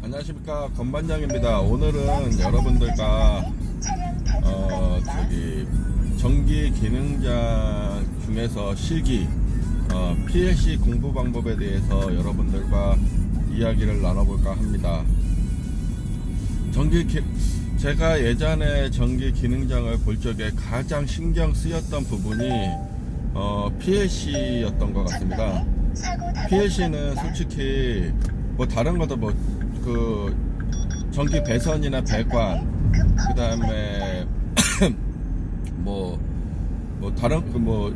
안녕하십니까, 건반장입니다. 오늘은 여러분들과 전기 기능장 중에서 실기 PLC 공부 방법에 대해서 여러분들과 이야기를 나눠볼까 합니다. 제가 예전에 전기 기능장을 볼 적에 가장 신경 쓰였던 부분이 PLC였던 것 같습니다. PLC는 솔직히 뭐 다른 것도 그 전기 배선이나 배관, 그 다음에 뭐 다른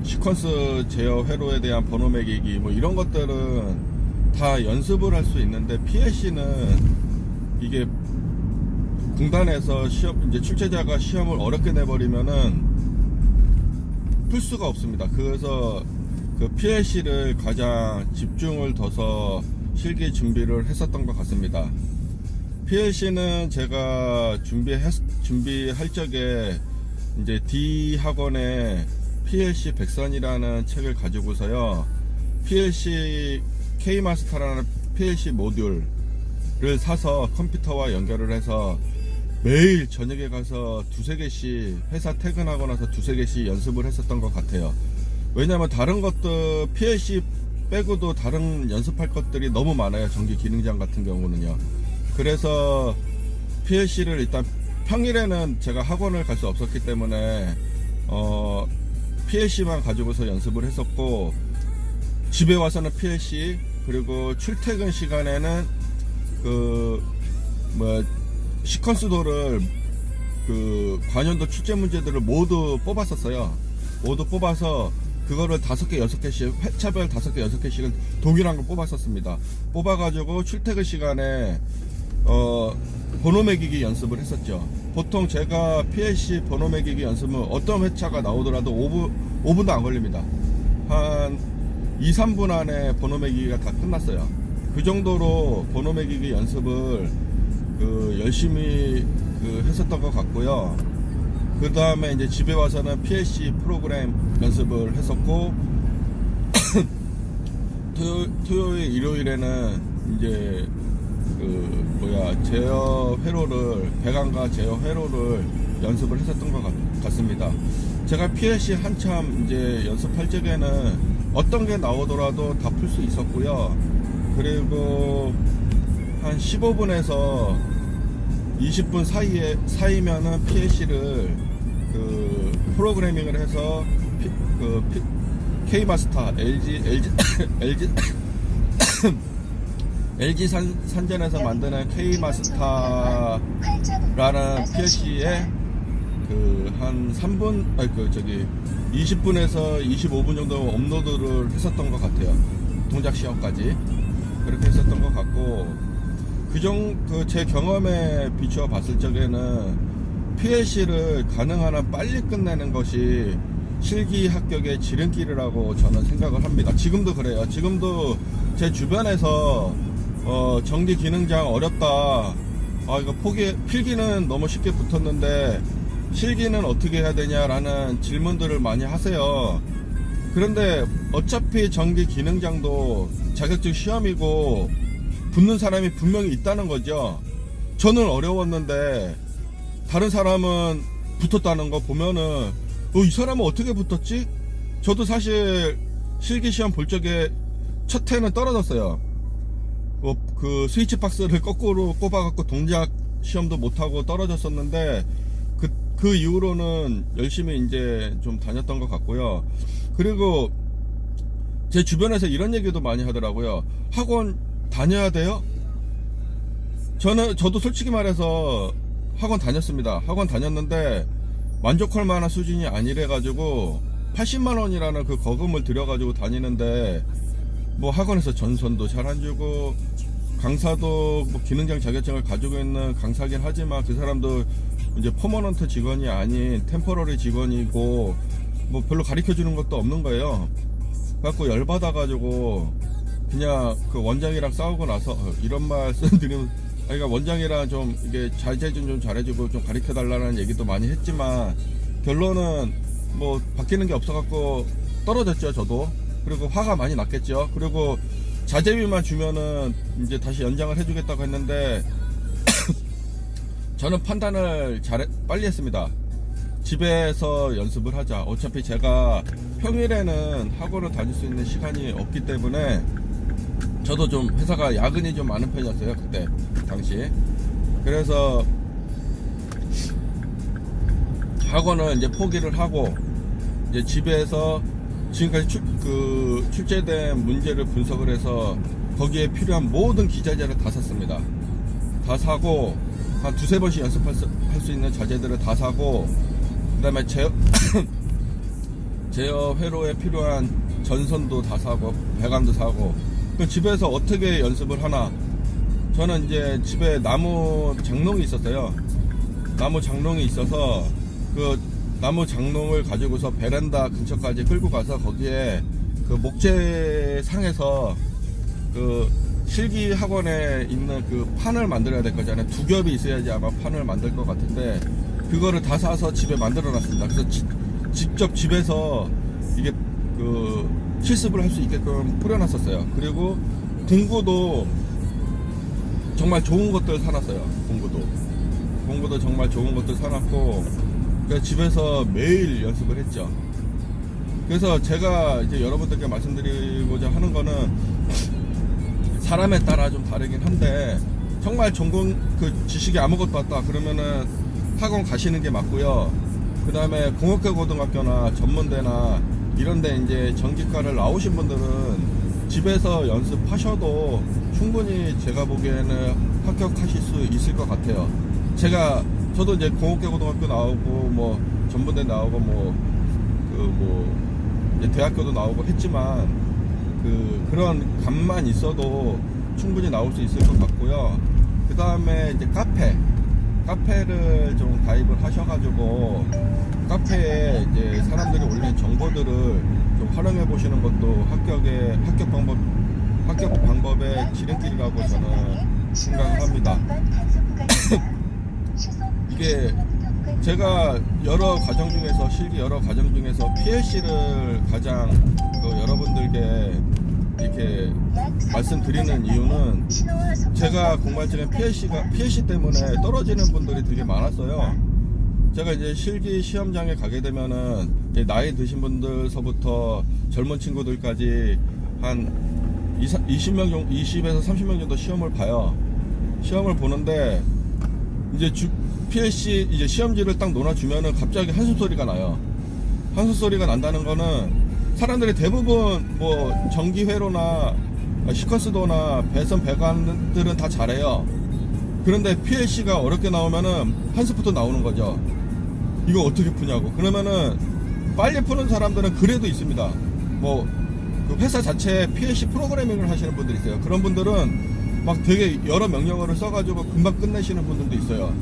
시퀀스 제어 회로에 대한 번호 매기기 이런 것들은 다 연습을 할 수 있는데, PLC는 이게 공단에서 이제 출제자가 시험을 어렵게 내버리면은 풀 수가 없습니다. 그래서 그 PLC를 가장 집중을 둬서 실기 준비를 했었던 것 같습니다. PLC는 제가 준비할 적에 이제 D 학원의 PLC 백선이라는 책을 가지고서요, PLC K마스터라는 PLC 모듈을 사서 컴퓨터와 연결을 해서 매일 저녁에 가서 두세 개씩, 회사 퇴근하고 나서 두세 개씩 연습을 했었던 것 같아요. 왜냐면 다른 것도 PLC 빼고도 다른 연습할 것들이 너무 많아요. 전기 기능장 같은 경우는요. 그래서 PLC를 일단 평일에는 제가 학원을 갈 수 없었기 때문에 PLC만 가지고서 연습을 했었고, 집에 와서는 PLC, 그리고 출퇴근 시간에는 시퀀스도를 관연도 출제 문제들을 모두 뽑았었어요. 모두 뽑아서 그거를 5개, 6개씩, 회차별 5개, 6개씩은 동일한 걸 뽑았었습니다. 뽑아가지고 출퇴근 시간에 번호 매기기 연습을 했었죠. 보통 제가 PLC 번호 매기기 연습은 어떤 회차가 나오더라도 5분도 안 걸립니다. 한 2, 3분 안에 번호 매기기가 다 끝났어요. 그 정도로 번호 매기기 연습을 열심히 했었던 것 같고요. 그 다음에 이제 집에 와서는 PLC 프로그램 연습을 했었고, 토요일, 일요일에는 이제 제어 회로를, 배관과 제어 회로를 연습을 했었던 것 같습니다. 제가 PLC 한참 이제 연습할 적에는 어떤 게 나오더라도 다 풀 수 있었고요. 그리고 한 15분에서 20분 사이면은 PLC를 프로그래밍을 해서 K마스터, LG 산전에서 만드는 K마스터라는 PLC에 한 20분에서 25분 정도 업로드를 했었던 것 같아요. 동작 시험까지 그렇게 했었던 것 같고, 제 경험에 비추어 봤을 적에는 PLC를 가능한 한 빨리 끝내는 것이 실기 합격의 지름길이라고 저는 생각을 합니다. 지금도 그래요. 지금도 제 주변에서 전기 기능장 어렵다, 이거 필기는 너무 쉽게 붙었는데 실기는 어떻게 해야 되냐라는 질문들을 많이 하세요. 그런데 어차피 전기 기능장도 자격증 시험이고 붙는 사람이 분명히 있다는 거죠. 저는 어려웠는데 다른 사람은 붙었다는 거 보면은 이 사람은 어떻게 붙었지? 저도 사실 실기시험 볼 적에 첫 해는 떨어졌어요. 그 스위치 박스를 거꾸로 꼽아갖고 동작 시험도 못하고 떨어졌었는데, 그 이후로는 열심히 이제 좀 다녔던 것 같고요. 그리고 제 주변에서 이런 얘기도 많이 하더라고요. 학원 다녀야 돼요? 저도 솔직히 말해서 학원 다녔습니다. 학원 다녔는데 만족할 만한 수준이 아니래가지고 80만원이라는 그 거금을 들여가지고 다니는데, 학원에서 전선도 잘 안 주고, 강사도 기능장 자격증을 가지고 있는 강사긴 하지만 그 사람도 이제 퍼머넌트 직원이 아닌 템퍼러리 직원이고, 별로 가르쳐 주는 것도 없는 거예요. 그래갖고 열받아가지고 그냥 그 원장이랑 싸우고 나서 이런 말씀 드리면, 그러니까 원장이랑 좀 이게 자제좀 좀 잘해주고 좀 가르쳐 달라는 얘기도 많이 했지만, 결론은 바뀌는 게 없어갖고 떨어졌죠, 저도. 그리고 화가 많이 났겠죠. 그리고 자재비만 주면은 이제 다시 연장을 해주겠다고 했는데 저는 판단을 빨리 했습니다. 집에서 연습을 하자. 어차피 제가 평일에는 학원을 다닐 수 있는 시간이 없기 때문에 저도 좀 회사가 야근이 좀 많은 편이었어요, 그때 당시. 그래서 학원을 이제 포기를 하고 이제 집에서 지금까지 출제된 문제를 분석을 해서 거기에 필요한 모든 기자재를 다 샀습니다. 다 사고 한 두세 번씩 연습할 수 있는 자재들을 다 사고, 그 다음에 제어 회로에 필요한 전선도 다 사고 배관도 사고. 집에서 어떻게 연습을 하나, 저는 이제 집에 나무 장롱이 있었어요. 나무 장롱이 있어서 그 나무 장롱을 가지고서 베란다 근처까지 끌고 가서 거기에 그 목재상에서 그 실기 학원에 있는 그 판을 만들어야 될 거잖아요. 두 겹이 있어야지 아마 판을 만들 것 같은데 그거를 다 사서 집에 만들어 놨습니다. 그래서 직접 집에서 이게 그 실습을 할 수 있게끔 뿌려놨었어요. 그리고 공구도 정말 좋은 것들 사놨어요. 공구도 정말 좋은 것들 사놨고, 그래서 집에서 매일 연습을 했죠. 그래서 제가 이제 여러분들께 말씀드리고자 하는 거는 사람에 따라 좀 다르긴 한데, 정말 전공 그 지식이 아무것도 없다 그러면은 학원 가시는 게 맞고요. 그 다음에 공업계 고등학교나 전문대나 이런데 이제 전기과를 나오신 분들은 집에서 연습하셔도 충분히 제가 보기에는 합격하실 수 있을 것 같아요. 저도 이제 공업계 고등학교 나오고 뭐 전문대 나오고 이제 대학교도 나오고 했지만 그런 감만 있어도 충분히 나올 수 있을 것 같고요. 그 다음에 이제 카페를 좀 가입을 하셔가지고 카페에 이제 사람들이 올리는 정보들을 좀 활용해 보시는 것도 합격 방법의 지름길이라고 저는 생각을 합니다. 이게 제가 실기 여러 과정 중에서 PLC를 가장 여러분들께 이렇게 말씀드리는 이유는, 제가 공부할 적에 PLC 때문에 떨어지는 분들이 되게 많았어요. 제가 이제 실기 시험장에 가게 되면은 나이 드신 분들서부터 젊은 친구들까지 한 20에서 30명 정도 시험을 봐요. 시험을 보는데 이제 PLC 이제 시험지를 딱 놓아주면은 갑자기 한숨 소리가 나요. 한숨 소리가 난다는 거는 사람들이 대부분 뭐 전기회로나 시퀀스도나 배선 배관들은 다 잘해요. 그런데 PLC가 어렵게 나오면은 한숨부터 나오는 거죠. 이거 어떻게 푸냐고. 그러면은 빨리 푸는 사람들은 그래도 있습니다. 그 회사 자체에 PLC 프로그래밍을 하시는 분들이 있어요. 그런 분들은 막 되게 여러 명령어를 써가지고 금방 끝내시는 분들도 있어요.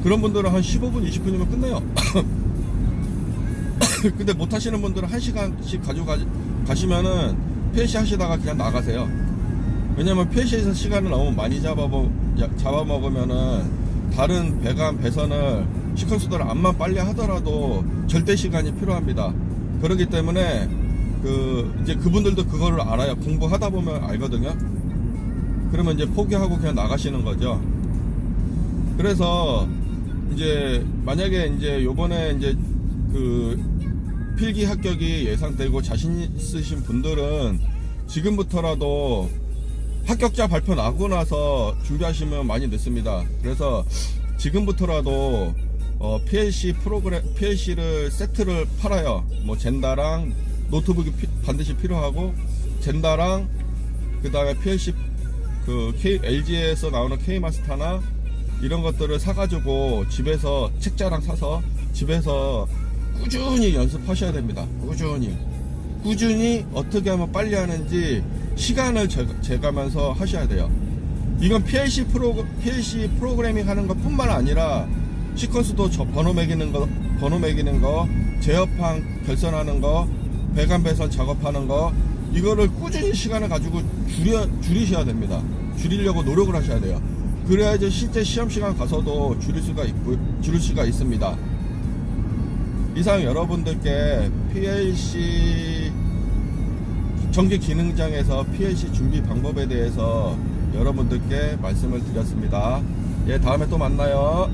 그런 분들은 한 15분, 20분이면 끝내요. 근데 못 하시는 분들은 1시간씩 가지고 가시면은 PLC 하시다가 그냥 나가세요. 왜냐면 PLC에서 시간을 너무 많이 잡아먹으면은 다른 배관, 배선을 시퀀스도를 암만 빨리 하더라도 절대 시간이 필요합니다. 그렇기 때문에 이제 그분들도 그거를 알아요. 공부하다 보면 알거든요. 그러면 이제 포기하고 그냥 나가시는 거죠. 그래서 이제 만약에 이제 요번에 이제 필기 합격이 예상되고 자신 있으신 분들은 지금부터라도 합격자 발표 나고 나서 준비하시면 많이 늦습니다. 그래서 지금부터라도 PLC를 세트를 팔아요. 뭐 젠다랑 노트북이 반드시 필요하고, 젠다랑 그 다음에 PLC LG에서 나오는 K마스터나 이런 것들을 사가지고 집에서 책자랑 사서 집에서 꾸준히 연습하셔야 됩니다. 꾸준히 어떻게 하면 빨리 하는지 시간을 재가면서 하셔야 돼요. 이건 PLC 프로그래밍 하는 것 뿐만 아니라 시퀀스도 번호 매기는 거, 제어판 결선하는 거, 배관 배선 작업하는 거, 이거를 꾸준히 시간을 가지고 줄이셔야 됩니다. 줄이려고 노력을 하셔야 돼요. 그래야지 실제 시험 시간 가서도 줄일 수가 있습니다. 이상 여러분들께 PLC 전기 기능장에서 PLC 준비 방법에 대해서 여러분들께 말씀을 드렸습니다. 예, 다음에 또 만나요.